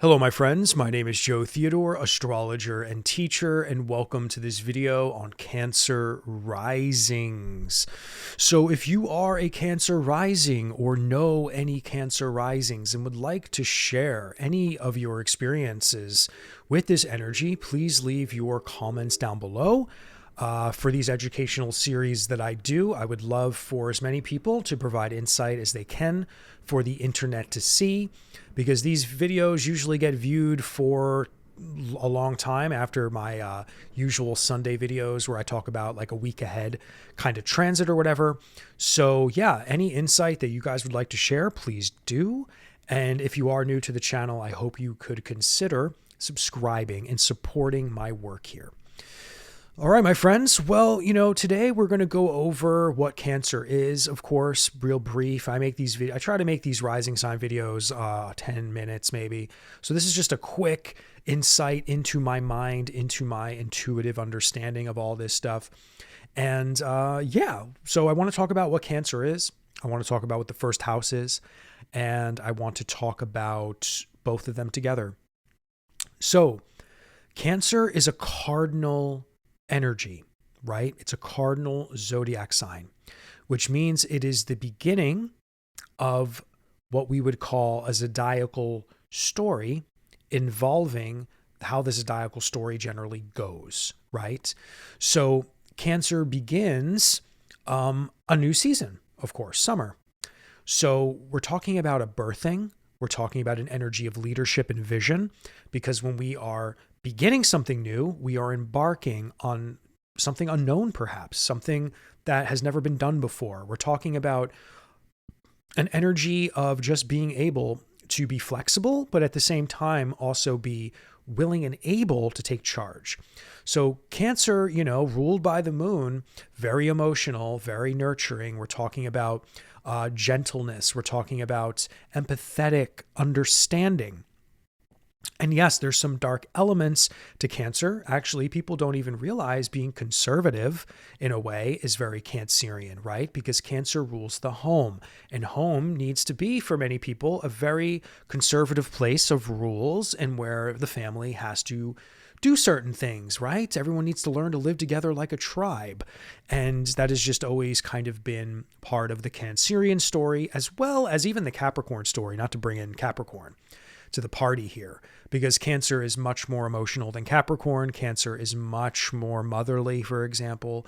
Hello, my friends. My name is Joe Theodore, astrologer and teacher, and welcome to this video on Cancer risings. So if you are a Cancer rising or know any Cancer risings and would like to share any of your experiences with this energy, please leave your comments down below. For these educational series that I do, I would love for as many people to provide insight as they can for the internet to see, because these videos usually get viewed for a long time after my usual Sunday videos where I talk about like a week ahead kind of transit or whatever. So yeah, any insight that you guys would like to share, please do. And if you are new to the channel, I hope you could consider subscribing and supporting my work here. All right, my friends. Well, today we're going to go over what Cancer is, of course, real brief. I try to make these rising sign videos 10 minutes maybe. So this is just a quick insight into my mind, into my intuitive understanding of all this stuff. And so I want to talk about what Cancer is. I want to talk about what the first house is. And I want to talk about both of them together. So Cancer is a cardinal energy, right? It's a cardinal zodiac sign, which means it is the beginning of what we would call a zodiacal story involving how the zodiacal story generally goes, right? So Cancer begins a new season, of course, summer. So we're talking about a birthing. We're talking about an energy of leadership and vision, because when we are beginning something new, we are embarking on something unknown, perhaps something that has never been done before. We're talking about an energy of just being able to be flexible, but at the same time also be willing and able to take charge. So Cancer, ruled by the moon, very emotional, very nurturing. We're talking about gentleness. We're talking about empathetic understanding. And yes, there's some dark elements to Cancer. Actually, people don't even realize being conservative in a way is very Cancerian, right? Because Cancer rules the home, and home needs to be, for many people, a very conservative place of rules and where the family has to do certain things, right? Everyone needs to learn to live together like a tribe. And that has just always kind of been part of the Cancerian story, as well as even the Capricorn story, not to bring in Capricorn to the party here, because Cancer is much more emotional than Capricorn. Cancer is much more motherly, for example.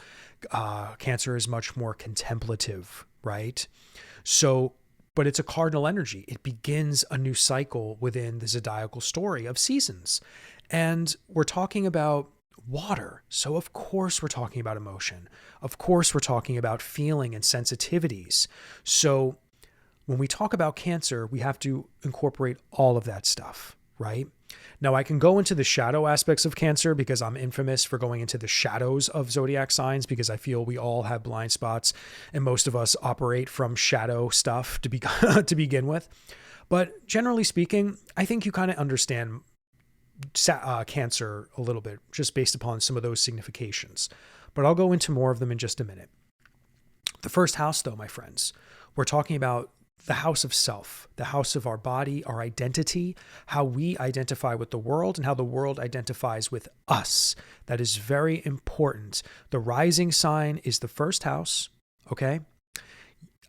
Cancer is much more contemplative, right? So, but it's a cardinal energy. It begins a new cycle within the zodiacal story of seasons. And we're talking about water. So of course we're talking about emotion. Of course we're talking about feeling and sensitivities. So when we talk about Cancer, we have to incorporate all of that stuff, right? Now, I can go into the shadow aspects of Cancer because I'm infamous for going into the shadows of zodiac signs, because I feel we all have blind spots and most of us operate from shadow stuff to begin with. But generally speaking, I think you kind of understand Cancer a little bit just based upon some of those significations. But I'll go into more of them in just a minute. The first house, though, my friends, we're talking about the house of self, the house of our body, our identity, how we identify with the world and how the world identifies with us. That is very important. The rising sign is the first house, okay?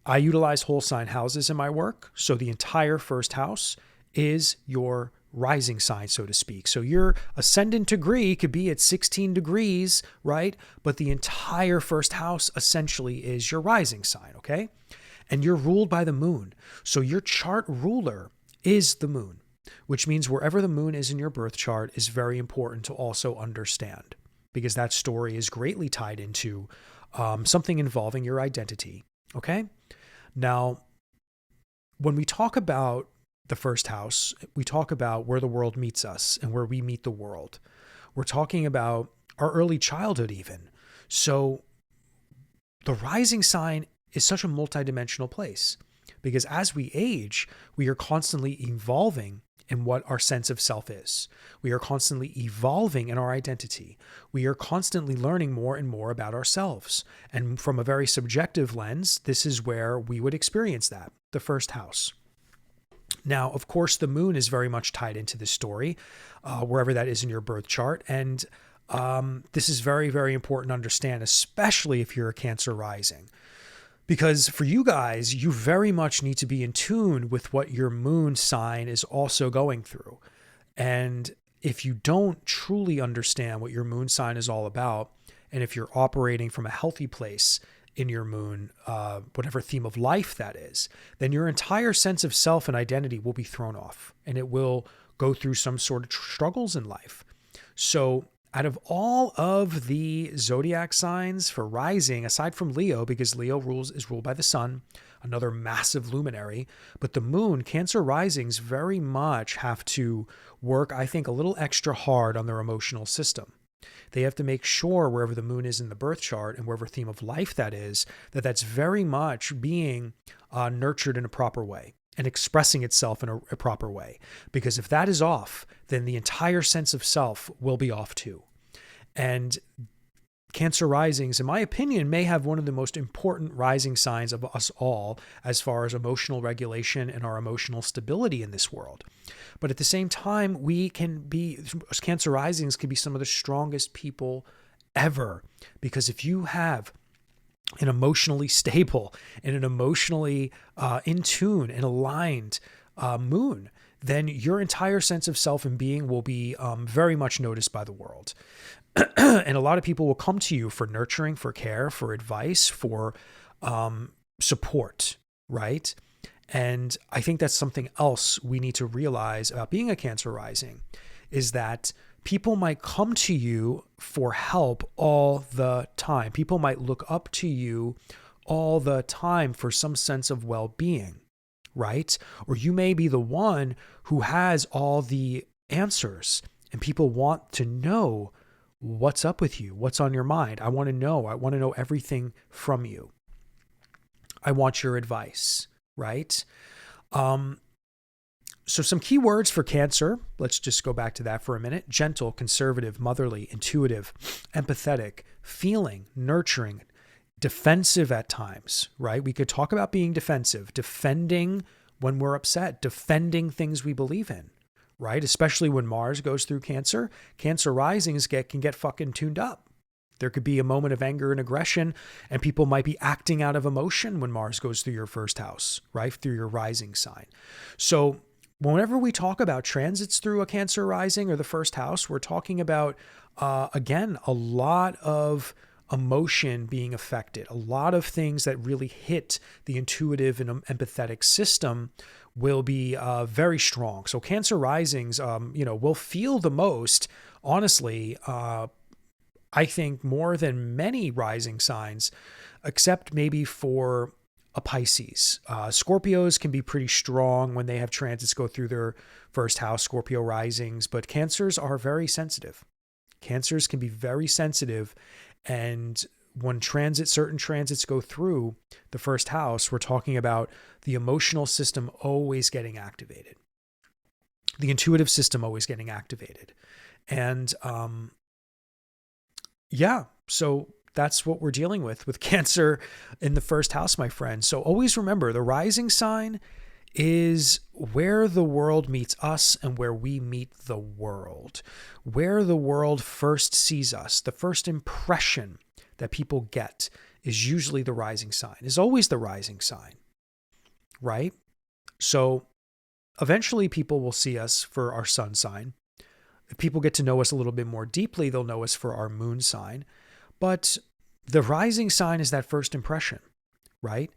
I utilize whole sign houses in my work. So the entire first house is your rising sign, so to speak. So your ascendant degree could be at 16 degrees, right? But the entire first house essentially is your rising sign, okay? And you're ruled by the moon. So your chart ruler is the moon, which means wherever the moon is in your birth chart is very important to also understand, because that story is greatly tied into something involving your identity. Okay. Now, when we talk about the first house, we talk about where the world meets us and where we meet the world. We're talking about our early childhood even. So the rising sign is such a multidimensional place, because as we age, we are constantly evolving in what our sense of self is. We are constantly evolving in our identity. We are constantly learning more and more about ourselves. And from a very subjective lens, this is where we would experience that, the first house. Now, of course, the moon is very much tied into this story, wherever that is in your birth chart. And this is very, very important to understand, especially if you're a Cancer rising. Because for you guys, you very much need to be in tune with what your moon sign is also going through. And if you don't truly understand what your moon sign is all about, and if you're operating from a healthy place in your moon, whatever theme of life that is, then your entire sense of self and identity will be thrown off, and it will go through some sort of struggles in life. So out of all of the zodiac signs for rising, aside from Leo, because Leo is ruled by the sun, another massive luminary, but the moon, Cancer risings very much have to work, I think, a little extra hard on their emotional system. They have to make sure wherever the moon is in the birth chart and wherever theme of life that is, that's very much being nurtured in a proper way and expressing itself in a proper way. Because if that is off, then the entire sense of self will be off too. And Cancer risings, in my opinion, may have one of the most important rising signs of us all as far as emotional regulation and our emotional stability in this world. But at the same time, Cancer risings can be some of the strongest people ever. Because if you have an emotionally stable and an emotionally in tune and aligned moon, then your entire sense of self and being will be very much noticed by the world. And a lot of people will come to you for nurturing, for care, for advice, for support, right? And I think that's something else we need to realize about being a Cancer rising, is that people might come to you for help all the time. People might look up to you all the time for some sense of well-being, right? Or you may be the one who has all the answers, and people want to know what's up with you, what's on your mind. I want to know everything from you. I want your advice, right? So some key words for Cancer. Let's just go back to that for a minute. Gentle, conservative, motherly, intuitive, empathetic, feeling, nurturing, defensive at times, right? We could talk about being defensive, defending when we're upset, defending things we believe in, right? Especially when Mars goes through Cancer. Cancer risings can get fucking tuned up. There could be a moment of anger and aggression, and people might be acting out of emotion when Mars goes through your first house, right? Through your rising sign. So whenever we talk about transits through a Cancer rising or the first house, we're talking about, again, a lot of emotion being affected. A lot of things that really hit the intuitive and empathetic system will be very strong. So Cancer risings, will feel the most, honestly, I think more than many rising signs, except maybe for a Pisces. Scorpios can be pretty strong when they have transits go through their first house, Scorpio risings, but Cancers are very sensitive. Cancers can be very sensitive, and when certain transits go through the first house, we're talking about the emotional system always getting activated, the intuitive system always getting activated. And so that's what we're dealing with Cancer in the first house, my friend. So always remember, the rising sign is where the world meets us and where we meet the world, where the world first sees us. The first impression that people get is usually the rising sign, is always the rising sign, right? So eventually people will see us for our sun sign. If people get to know us a little bit more deeply, they'll know us for our moon sign. But the rising sign is that first impression, right?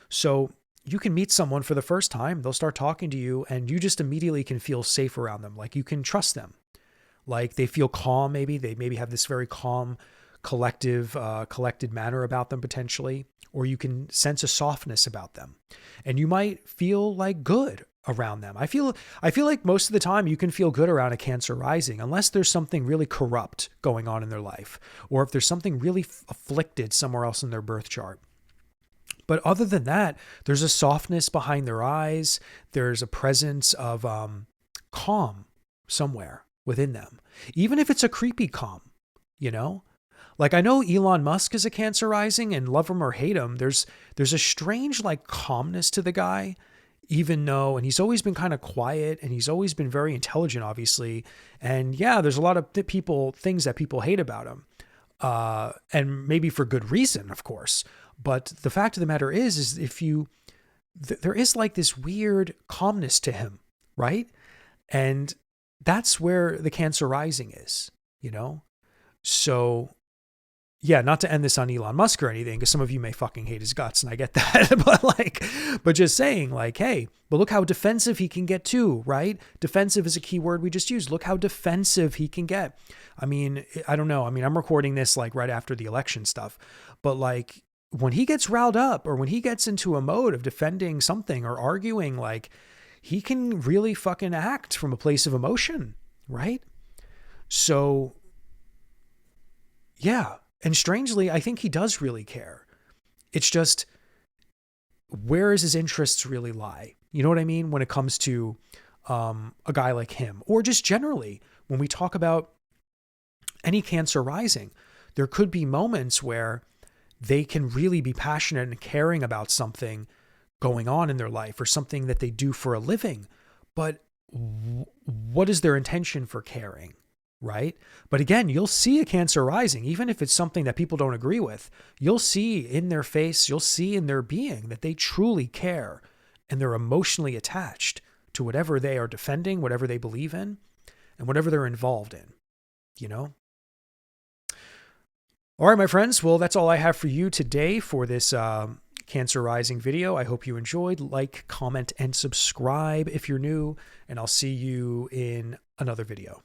So you can meet someone for the first time, they'll start talking to you, and you just immediately can feel safe around them. Like you can trust them. Like they feel calm, maybe. They maybe have this very calm, collected manner about them potentially. Or you can sense a softness about them. And you might feel like good around them. I feel like most of the time you can feel good around a Cancer rising, unless there's something really corrupt going on in their life, or if there's something really afflicted somewhere else in their birth chart. But other than that, there's a softness behind their eyes. There's a presence of calm somewhere within them, even if it's a creepy calm, Like I know Elon Musk is a Cancer rising, and love him or hate him, there's a strange like calmness to the guy. even though, and he's always been kind of quiet and he's always been very intelligent, obviously. And yeah, there's a lot of things that people hate about him. And maybe for good reason, of course. But the fact of the matter is there is like this weird calmness to him, right? And that's where the Cancer rising is, So yeah, not to end this on Elon Musk or anything, because some of you may fucking hate his guts, and I get that. but just saying, like, hey, but look how defensive he can get too, right? Defensive is a key word we just used. Look how defensive he can get. I mean, I don't know. I mean, I'm recording this like right after the election stuff, but like when he gets riled up or when he gets into a mode of defending something or arguing, like he can really fucking act from a place of emotion, right? So yeah. And strangely, I think he does really care. It's just, where does his interests really lie? You know what I mean? When it comes to a guy like him, or just generally, when we talk about any Cancer rising, there could be moments where they can really be passionate and caring about something going on in their life or something that they do for a living. But what is their intention for caring? Right? But again, you'll see a Cancer rising, even if it's something that people don't agree with, you'll see in their face, you'll see in their being that they truly care and they're emotionally attached to whatever they are defending, whatever they believe in, and whatever they're involved in, All right, my friends. Well, that's all I have for you today for this Cancer rising video. I hope you enjoyed. Like, comment, and subscribe if you're new, and I'll see you in another video.